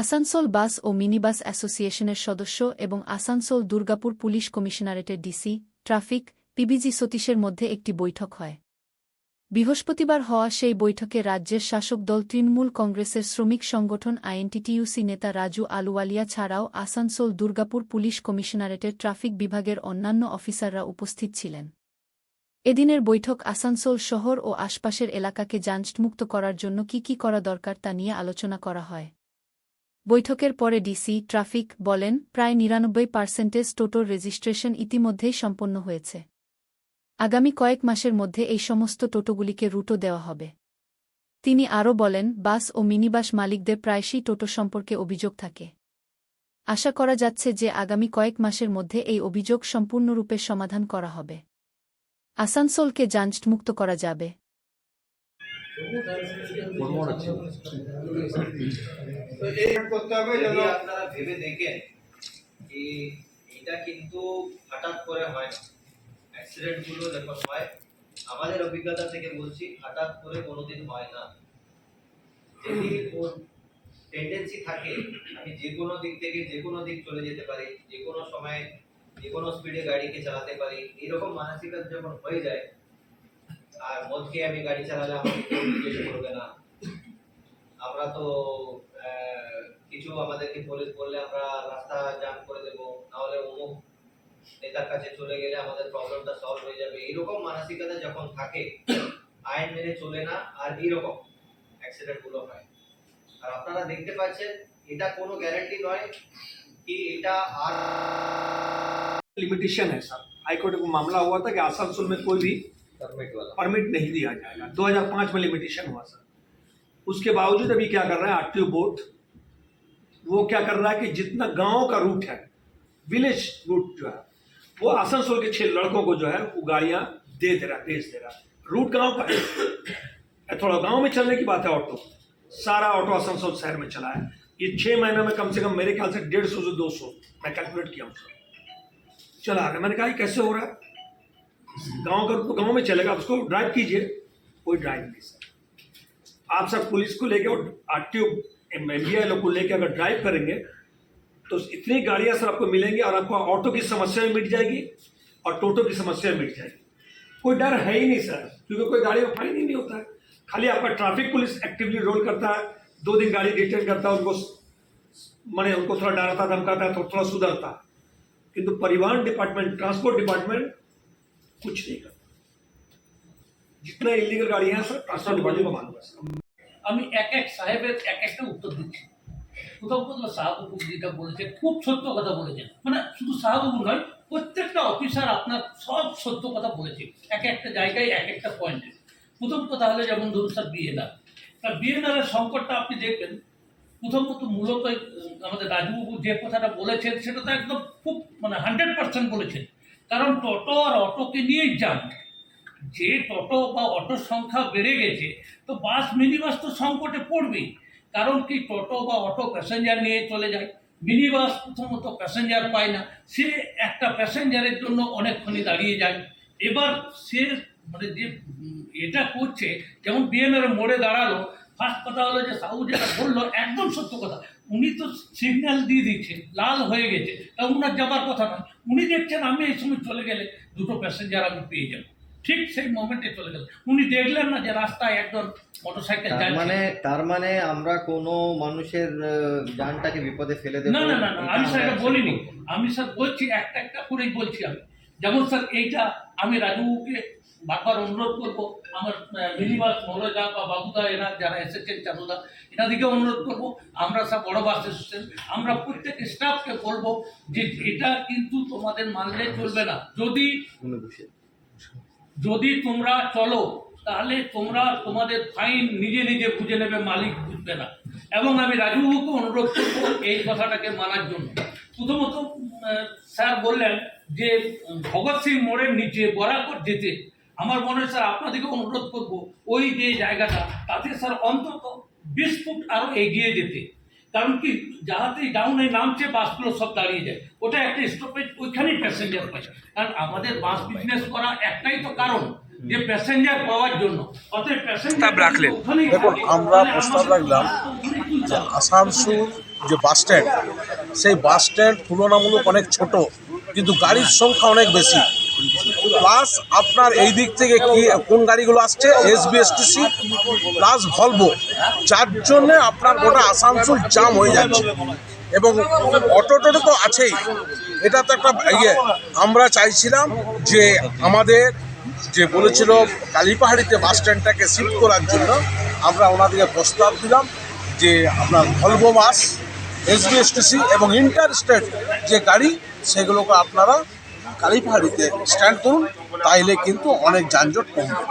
আসানসোল বাস ও minibus অ্যাসোসিয়েশনের সদস্য এবং আসানসোল দুর্গাপুর পুলিশ কমিশনারেটের ডিসি, ট্রাফিক, পিবিজি সতীশের মধ্যে একটি বৈঠক হয়। বৃহস্পতিবার হওয়া সেই বৈঠকে রাজ্যের শাসক দল তৃণমূল কংগ্রেসের শ্রমিক সংগঠন আইএনটিটিইউসি নেতা রাজু আলুওয়ালিয়া ছাড়াও আসানসোল দুর্গাপুর পুলিশ কমিশনারেটের ট্রাফিক বিভাগের অন্যান্য অফিসাররা উপস্থিত ছিলেন। এদিনের বৈঠক আসানসোল শহর ও আশপাশের এলাকাকে যানজটমুক্ত করার জন্য কি করা দরকার তা নিয়ে আলোচনা করা হয়। বৈঠকের পরে ডিসি, ট্রাফিক বলেন, প্রায় ৯৯% টোটোর রেজিস্ট্রেশন ইতিমধ্যেই সম্পন্ন হয়েছে। আগামী কয়েক মাসের মধ্যে এই সমস্ত টোটোগুলিকে রুটও দেওয়া হবে। তিনি আরও বলেন, বাস ও মিনিবাস মালিকদের প্রায়শই টোটো সম্পর্কে অভিযোগ থাকে। আশা করা যাচ্ছে যে আগামী কয়েক মাসের মধ্যে এই অভিযোগ সম্পূর্ণরূপে সমাধান করা হবে। আসানসোলকে যানজটমুক্ত করা যাবে। আপনারা ভেবে দেখেন যে এটা কিন্তু হঠাৎ করে হয় না। অ্যাক্সিডেন্ট গুলো যখন হয়, আমাদের অভিজ্ঞতা থেকে বলছি, হঠাৎ করে কোনোদিন হয় না। যদি ওর টেন্ডেন্সি থাকে, আমি যে কোনো দিক থেকে যে কোনো দিক চলে যেতে পারি, যে কোনো সময় যে কোনো স্পিডে গাড়িকে চালাতে পারি, এরকম মানসিকতা যখন হয়ে যায়, আর মদ খেয়ে আমি গাড়ি চালালে আমাকে কেউ জিজ্ঞেস করবে না, আমরা তো কিছু আমাদেরকে পুলিশ বললে আমরা রাস্তা জাম করে দেবো, নাহলে অমুক নেতার কাছে চলে গেলে আমাদের প্রবলেমটা সলভ হয়ে যাবে, এরকম মানসিকতা যখন থাকে, আইন মেনে চলে না, আর এইরকম অ্যাক্সিডেন্ট গুলো হয়। আর আপনারা দেখতে পাচ্ছেন, এটা কোনো গ্যারান্টি নয় कि এটা আর लिमिटेशन है सर। हाईकोर्ट को मामला हुआ था कि आसनसोल में कोई भी परमिट नहीं दिया जाएगा। 2005 में लिमिटेशन हुआ सर। उसके बावजूद अभी क्या कर रहा है आरटीओ बोर्ड, वो क्या कर रहा है कि जितना गांव का रूट है, विलेज रूट जो है, वो आसनसोल के 6 लड़कों को जो है वो गाड़ियां दे दे रहा, भेज दे रहा। रूट गांव का है, थोड़ा गांव में चलने की बात है। ऑटो, सारा ऑटो आसनसोल शहर में चला है। ये 6 महीने में कम से कम मेरे ख्याल से 150 से 200 मैं कैलकुलेट किया हूँ चला गया। मैंने कहा कैसे हो रहा है, गांव का तो गांव में चलेगा, उसको ड्राइव कीजिए, कोई ड्राइव नहीं सर। आप सब पुलिस को लेके और आरटीओ एमबीआई लोग को लेके अगर ड्राइव करेंगे तो इतनी गाड़ियां सर आपको मिलेंगी और आपको ऑटो की समस्या भी मिट जाएगी और टोटो की समस्या मिट जाएगी। कोई डर है ही नहीं सर, क्योंकि कोई गाड़ी में फाइन ही नहीं होता है। खाली आपका ट्रैफिक पुलिस एक्टिवली रोल करता है, 2 दिन गाड़ी डिटेन करता है, उनको मैंने उनको थोड़ा डराता धमकाता है, थोड़ा सुधरता है। किंतु परिवहन डिपार्टमेंट, ट्रांसपोर्ट डिपार्टमेंट कुछ नहीं करता। जितना इलीगल गाड़ी है सर ट्रांसपोर्ट डिपार्टमेंट को मालूम है। আমি এক এক সাহেবের এক একটা উত্তর দিচ্ছি। কোথাও কোথাও সাহাবু যেটা বলেছে খুব সত্য কথা বলেছেন, মানে শুধু সাহাবু নয়, প্রত্যেকটা অফিসার আপনার সব সত্য কথা বলেছে, এক একটা জায়গায় এক একটা পয়েন্টে। প্রথম কথা হলো যেমন ধরুন স্যার বিএনআর, তার বিএনআরের সংকটটা আপনি দেখবেন। প্রথমত মূলত আমাদের রাজুবাবু যে কথাটা বলেছেন সেটা তো একদম খুব মানে 100% বলেছেন। কারণ টোটো আর অটোকে নিয়েই যান, যে টোটো বা অটোর সংখ্যা বেড়ে গেছে তো বাস মিনিবাস তো সংকটে পড়বেই। কারণ কি টোটো বা অটো প্যাসেঞ্জার নিয়ে চলে যায়, মিনিবাস প্রথমত প্যাসেঞ্জার পায় না, সে একটা প্যাসেঞ্জারের জন্য অনেকক্ষণই দাঁড়িয়ে যায়। এবার সে মানে যে এটা করছে, যেমন বিএনআর মোড়ে দাঁড়ালো, ফার্স্ট কথা হলো যে সাহু যেটা বললো একদম সত্য কথা, উনি তো সিগন্যাল দিয়ে দিচ্ছেন, লাল হয়ে গেছে, তা উনার যাবার কথা নয়। উনি দেখছেন আমি এই সময় চলে গেলে 2টো প্যাসেঞ্জার আমি পেয়ে যাবো, ঠিক সেই মোমেন্টে চলে গেল। উনি দেখলেন না যে রাস্তায় একজন মোটরসাইকেল যাচ্ছে। তার মানে আমরা কোনো মানুষের জানটাকে বিপদে ফেলে দেব না না না, আমি স্যার এটা বলিনি। আমি স্যার বলছি একটা একটা করেই বলছি আমি। যেমন স্যার এইটা আমি রাজুকে বারবার অনুরোধ করবো, আমার মিনিবাস মৌলদা বা বাবুদা এরা যারা এসেছেন, চাঁদুদা, এনাদিকে অনুরোধ করবো, আমরা সব বড় বাস এসেছেন, আমরা প্রত্যেক স্টাফকে বলবো যে এটা কিন্তু তোমাদের মানলে চলবে না। যদি তোমরা চলো তাহলে তোমরা তোমাদের ফাইন নিজে নিজে বুঝে নেবে, মালিক বুঝবে না। এবং আমি রাজুবাবুকে অনুরোধ করবো এই কথাটাকে মানার জন্য। প্রথমত স্যার বললেন যে ভগৎ সিং মোড়ের নিচে বরাকর যেতে, আমার মনে হয় স্যার আপনাদেরকে অনুরোধ করবো ওই যে জায়গাটা তাতে স্যার অন্তত 20 ফুট আরও এগিয়ে যেতে। কারণ কি যাহাতেই ডাউনে নামছে বাসগুলো সব দাঁড়িয়ে যায়, ওটা একটা স্টপেজ, ওইখানেই প্যাসেঞ্জার পায়। কারণ আমাদের বাস বিজনেস করা একটাই তো কারণ যে প্যাসেঞ্জার পাওয়ার জন্য। অতএব প্যাসেঞ্জার রাখলেন। দেখুন আমরা প্রস্তাব রাখলাম যে আসানসোল যে বাস স্ট্যান্ড, সেই বাস স্ট্যান্ড তুলনামূলক অনেক ছোট, কিন্তু গাড়ির সংখ্যা অনেক বেশি। প্লাস আপনার এই দিক থেকে কি কোন গাড়িগুলো আসছে, এসবিএসটিসি প্লাস ভলভো, যার জন্যে আপনার গোটা আসানসোল জাম হয়ে যাচ্ছে। এবং অটো টোটো তো আছেই, এটা তো একটা আমরা চাইছিলাম যে আমাদের যে বলেছিল কালীপাহাড়িতে বাস স্ট্যান্ডটাকে শিফট করার জন্য, আমরা ওনাদেরকে প্রস্তাব দিলাম যে আপনার ভলভো বাস, এসবিএসটিসি এবং ইন্টার স্টেট যে গাড়ি, সেগুলোকে আপনারা কালীপাহাড়িতে স্ট্যান্ড করুন, তাইলে কিন্তু অনেক যানজট কমবে।